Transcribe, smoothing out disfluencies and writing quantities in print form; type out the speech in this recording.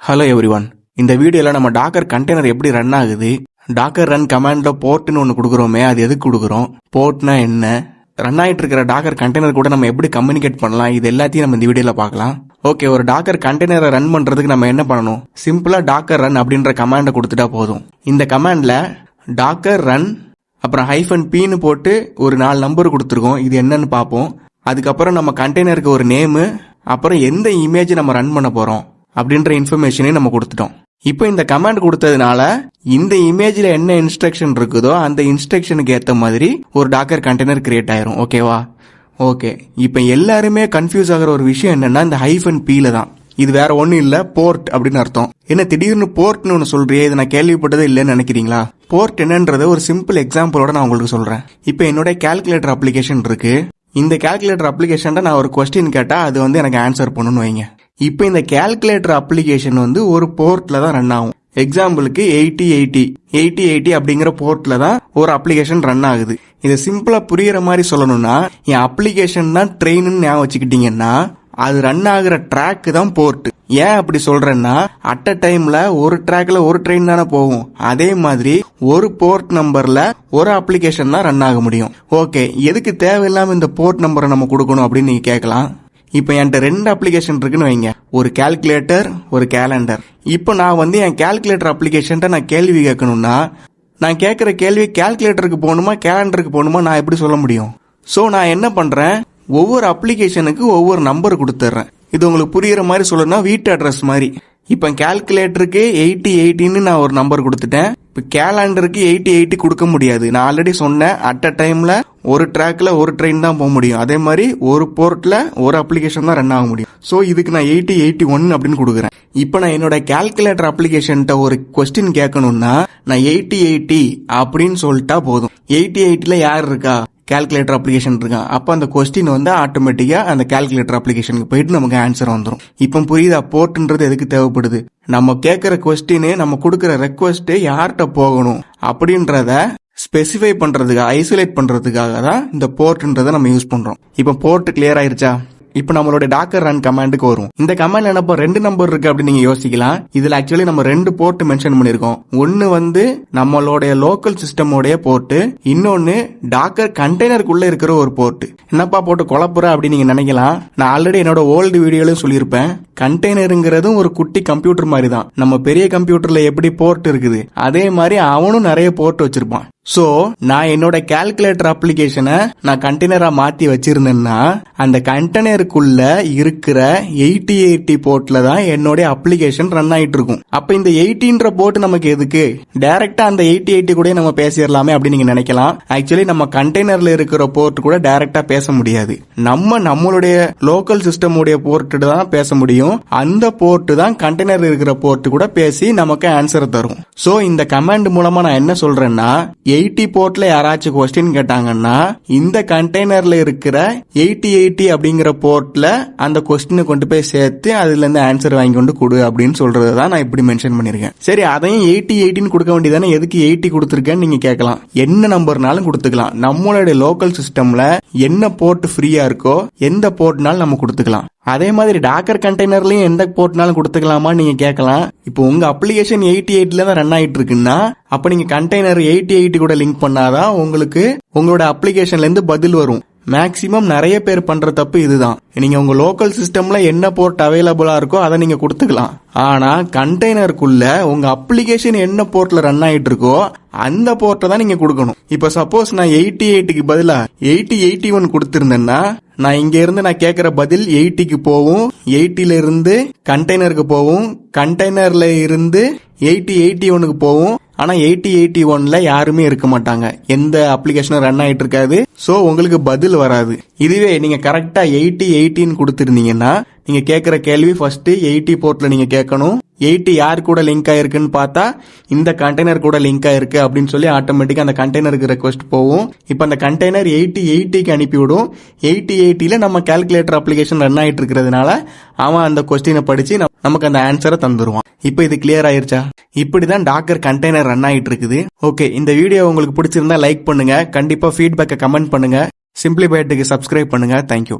Hello everyone. இந்த வீடியோவில் நம்ம டாக்கர் கண்டெய்னர் எப்படி ரன் ஆகுது, டாக்கர் ரன் கமாண்ட்ல போர்ட்னு ஒன்று கொடுக்குறோமே அது எதுக்கு கொடுக்குறோம், போர்ட்னா என்ன, ரன் ஆகிட்டு இருக்கிற டாக்கர் கண்டெய்னர் கூட நம்ம எப்படி கம்யூனிகேட் பண்ணலாம், இது எல்லாத்தையும் நம்ம இந்த வீடியோவில் பார்க்கலாம். ஓகே, ஒரு டாக்கர் கண்டெய்னரை ரன் பண்ணுறதுக்கு நம்ம என்ன பண்ணணும், சிம்பிளாக டாக்கர் ரன் அப்படின்ற கமாண்டை கொடுத்துட்டா போதும். இந்த கமாண்டில் டாக்கர் ரன் அப்புறம் -p போட்டு ஒரு 4 நம்பர் கொடுத்துருக்கோம். இது என்னன்னு பார்ப்போம். அதுக்கப்புறம் நம்ம கண்டெய்னருக்கு ஒரு நேமு, அப்புறம் எந்த இமேஜ் நம்ம ரன் பண்ண போகிறோம் அப்படின்ற இன்ஃபர்மேஷனையும் நம்ம கொடுத்துட்டோம். இப்போ இந்த கமாண்ட் கொடுத்ததுனால இந்த இமேஜ்ல என்ன இன்ஸ்ட்ரக்ஷன் இருக்குதோ அந்த இன்ஸ்ட்ரக்ஷனுக்கு ஏற்ற மாதிரி ஒரு டாக்கர் கண்டெய்னர் கிரியேட் ஆயிரும். ஓகேவா? ஓகே, இப்போ எல்லாருமே கன்ஃபியூஸ் ஆகிற ஒரு விஷயம் என்னன்னா இந்த -p தான். இது வேற ஒன்றும் இல்லை, போர்ட் அப்படின்னு அர்த்தம். என்ன திடீர்னு போர்ட்னு ஒன்று சொல்றியே, இது நான் கேள்விப்பட்டதே இல்லைன்னு நினைக்கிறீங்களா? போர்ட் என்னன்றத ஒரு சிம்பிள் எக்ஸாம்பிளோட நான் உங்களுக்கு சொல்றேன். இப்போ என்னோட கால்குலேட்டர் அப்ளிகேஷன் இருக்கு. இந்த கால்குலேட்டர் அப்ளிகேஷன்ல நான் ஒரு கொஸ்டின் கேட்டா அது வந்து எனக்கு ஆன்சர் பண்ணணும்னு வைங்க. இப்போ இந்த கால்குலேட்டர் அப்ளிகேஷன் வந்து ஒரு போர்ட்ல தான் ரன் ஆகும். எக்ஸாம்பிளுக்கு 8080 அப்படிங்கிற போர்ட்ல தான் ஒரு அப்ளிகேஷன் ரன் ஆகுது. இதை சிம்பிளா புரியுற மாதிரி சொல்லணும்னா, என் அப்ளிகேஷன் தான் ட்ரெயின் ஞாபகம் வச்சுக்கிட்டீங்கன்னா அது ரன் ஆகுற ட்ராக் தான் போர்ட். ஏன் அப்படி சொல்றேன்னா, அட் அ டைம்ல ஒரு ட்ராக்ல ஒரு ட்ரெயின் தானே போகும். அதே மாதிரி ஒரு போர்ட் நம்பர்ல ஒரு அப்ளிகேஷன் தான் ரன் ஆக முடியும். ஓகே, எதுக்கு தேவையில்லாம இந்த போர்ட் நம்பரை நம்ம கொடுக்கணும் அப்படின்னு நீங்க கேட்கலாம். இப்போ என்கிட்ட 2 அப்ளிகேஷன் இருக்குன்னு வைங்க, ஒரு கால்குலேட்டர் ஒரு கேலண்டர். இப்போ நான் வந்து என் கால்குலேட்டர் அப்ளிகேஷன் நான் கேள்வி கேட்கணும்னா, நான் கேட்குற கேள்வி கால்குலேட்டருக்கு போகணுமா கேலண்டருக்கு போகணுமா நான் எப்படி சொல்ல முடியும்? ஸோ நான் என்ன பண்றேன், ஒவ்வொரு அப்ளிகேஷனுக்கு ஒவ்வொரு நம்பர் கொடுத்துட்றேன். இது உங்களுக்கு புரியுற மாதிரி சொல்லணும்னா வீட்டு அட்ரஸ் மாதிரி. இப்போ கால்குலேட்டருக்கு 8080ன்னு நான் ஒரு நம்பர் கொடுத்துட்டேன். இப்போ கேலண்டருக்கு 8080 கொடுக்க முடியாது. நான் ஆல்ரெடி சொன்னேன், அட் அ டைம்ல ஒரு ட்ராக்ல ஒரு ட்ரெயின் தான் போக முடியும். அதே மாதிரி ஒரு போர்ட்ல ஒரு அப்ளிகேஷன் தான் ரன் ஆக முடியும். ஸோ இதுக்கு நான் 8081 அப்படின்னு கொடுக்குறேன். இப்போ நான் என்னோட கால்குலேட்டர் அப்ளிகேஷன்ட்ட ஒரு கொஸ்டின் கேட்கணும்னா நான் 8080 அப்படின்னு சொல்லிட்டா போதும். 8080ல யார் இருக்கா, கால்குலேட்டர் அப்ளிகேஷன் இருக்கான். அப்ப அந்த கொஸ்டின் வந்து ஆட்டோமேட்டிக்கா அந்த கால்குலேட்டர் அப்ளிகேஷனுக்கு போயிட்டு நமக்கு ஆன்சர் வந்துடும். இப்போ புரியுதா போர்ட்ன்றது எதுக்கு தேவைப்படுது? நம்ம கேட்கிற கொஸ்டின், நம்ம கொடுக்கிற ரெக்வஸ்ட் யார்கிட்ட போகணும் அப்படின்றத ஸ்பெசிஃபை பண்றதுக்காக, ஐசோலேட் பண்றதுக்காக தான் இந்த போர்ட்ன்றதை நம்ம யூஸ் பண்றோம். இப்போ போர்ட் கிளியர் ஆயிருச்சா? இப்போ நம்மளோட டாக்கர் ரன் கமாண்டுக்கு வரும். இந்த கமாண்ட்ல என்னப்பா 2 நம்பர் இருக்கு அப்படின்னு நீங்க யோசிக்கலாம். இதுல ஆக்சுவலி நம்ம 2 போர்ட் மென்ஷன் பண்ணிருக்கோம். ஒன்னு வந்து நம்மளுடைய லோக்கல் சிஸ்டமோடைய போர்ட், இன்னொன்னு டாக்கர் கண்டெய்னருக்குள்ள இருக்கிற ஒரு போர்ட். என்னப்பா போட்டு குழப்புற அப்படின்னு நீங்க நினைக்கலாம். நான் ஆல்ரெடி என்னோட ஓல்டு வீடியோலயும் சொல்லியிருப்பேன், கண்டெய்னருங்கிறதும் ஒரு குட்டி கம்ப்யூட்டர் மாதிரி தான். நம்ம பெரிய கம்ப்யூட்டர்ல எப்படி போர்ட் இருக்குது அதே மாதிரி அவனும் நிறைய போர்ட் வச்சிருப்பான். சோ நான் என்னோட கால்குலேட்டர் அப்ளிகேஷனை நான் கண்டெய்னரா மாத்தி வச்சிருந்தேன்னா அந்த கண்டெய்னருக்குள்ள இருக்கிற 8080 போர்ட்ல தான் என்னோட அப்ளிகேஷன் ரன் ஆயிட்டு இருக்கும். அப்ப இந்த 80ன்ற போர்ட் நமக்கு எதுக்கு? டைரக்டா அந்த 8080 கூட நம்ம பேசிடலாமே அப்படின்னு நீங்க நினைக்கலாம். ஆக்சுவலி நம்ம கண்டெய்னர்ல இருக்கிற போர்ட் கூட டைரக்டா பேச முடியாது. நம்மளுடைய லோக்கல் சிஸ்டம் உடைய போர்ட் தான் பேச முடியும். அந்த போர்ட் தான் கண்டெய்னர் இருக்கிற போர்ட் கூட பேசி நமக்கு ஆன்சர் தரும். சோ இந்த கமாண்ட் மூலமா நான் என்ன சொல்றேன்னா, 80 போர்ட்ல யாராச்சும் கொஸ்டின் கேட்டாங்கன்னா இந்த கண்டெய்னர்ல இருக்கிற 8080 அப்படிங்கிற போர்ட்ல அந்த கொஸ்டினை கொண்டு போய் சேர்த்து அதுல இருந்து ஆன்சர் வாங்கி கொண்டு கொடு அப்படின்னு சொல்றதுதான் நான் இப்படி மென்ஷன் பண்ணிருக்கேன். சரி, அதையும் 8080 கொடுக்க வேண்டியதானே, எதுக்கு 80 கொடுத்துருக்கேன்னு நீங்க கேட்கலாம். என்ன நம்பர்னாலும் கொடுத்துக்கலாம். நம்மளுடைய லோக்கல் சிஸ்டம்ல என்ன போர்ட் ஃப்ரீயா இருக்கோ எந்த போர்ட்னாலும் நம்ம கொடுத்துக்கலாம். அதே மாதிரி டாக்கர் கண்டெய்னர்லயும் எந்த போர்ட்னாலும் கொடுத்துக்கலாமா நீங்க கேட்கலாம். இப்போ உங்க அப்ளிகேஷன் 8080ல தான் ரன் ஆயிட்டு இருக்குன்னா அப்ப நீங்க கண்டெய்னர் 8080 கூட லிங்க் பண்ணாதான் உங்களுக்கு உங்களோட அப்ளிகேஷன்ல இருந்து பதில் வரும். மேக்சிமம் நிறைய பேர் பண்ற தப்பு இதுதான். நீங்க உங்க லோக்கல் சிஸ்டம்ல என்ன போர்ட் அவைலபிளா இருக்கோ அதை நீங்க கொடுத்துக்கலாம். ஆனா கண்டெய்னருக்குள்ள உங்க அப்ளிகேஷன் என்ன போர்ட்ல ரன் ஆயிட்டு இருக்கோ அந்த போர்ட்டை தான் நீங்க கொடுக்கணும். இப்ப சப்போஸ் நான் 8080க்கு பதிலா 8081 கொடுத்திருந்தேன்னா நான் இங்க இருந்து நான் கேட்கிற பதில் 80க்கு போகும், 80ல இருந்து கண்டெய்னருக்கு போகும், கண்டெய்னர்ல இருந்து 8081க்கு போகும். ஆனா 8081ல யாருமே இருக்க மாட்டாங்க, எந்த அப்ளிகேஷனும் ரன் ஆயிட்டு இருக்காது. சோ உங்களுக்கு பதில் வராது. இதுவே நீங்க கரெக்டா 8080 கொடுத்திருந்தீங்கன்னா நீங்க கேட்கிற கேள்வி ஃபர்ஸ்ட் 80 போர்ட்ல நீங்க கேட்கணும். 80 யார் கூட லிங்க் ஆயிருக்குன்னு பார்த்தா இந்த கண்டெய்னர் கூட லிங்க் ஆயிருக்கு அப்படின்னு சொல்லி ஆட்டோமேட்டிக்கா அந்த கண்டெய்னருக்கு ரெக்வஸ்ட் போகும். இப்போ அந்த கண்டெய்னர் 8080க்கு அனுப்பிவிடும். 8080ல நம்ம கால்குலேட்டர் அப்ளிகேஷன் ரன் ஆயிட்டு இருக்கிறதுனால அவன் அந்த கொஸ்டினை படிச்சு நமக்கு அந்த ஆன்சரை தந்துருவான். இப்போ இது கிளியர் ஆயிருச்சா? இப்படிதான் டாக்கர் கண்டெய்னர் ரன் ஆயிட்டு இருக்குது. ஓகே, இந்த வீடியோ உங்களுக்கு பிடிச்சிருந்தா லைக் பண்ணுங்க, கண்டிப்பா ஃபீட்பேக்கை கமெண்ட் பண்ணுங்க, சிம்பிளிஃபைடுக்கு சப்ஸ்கிரைப் பண்ணுங்க. தேங்க்யூ.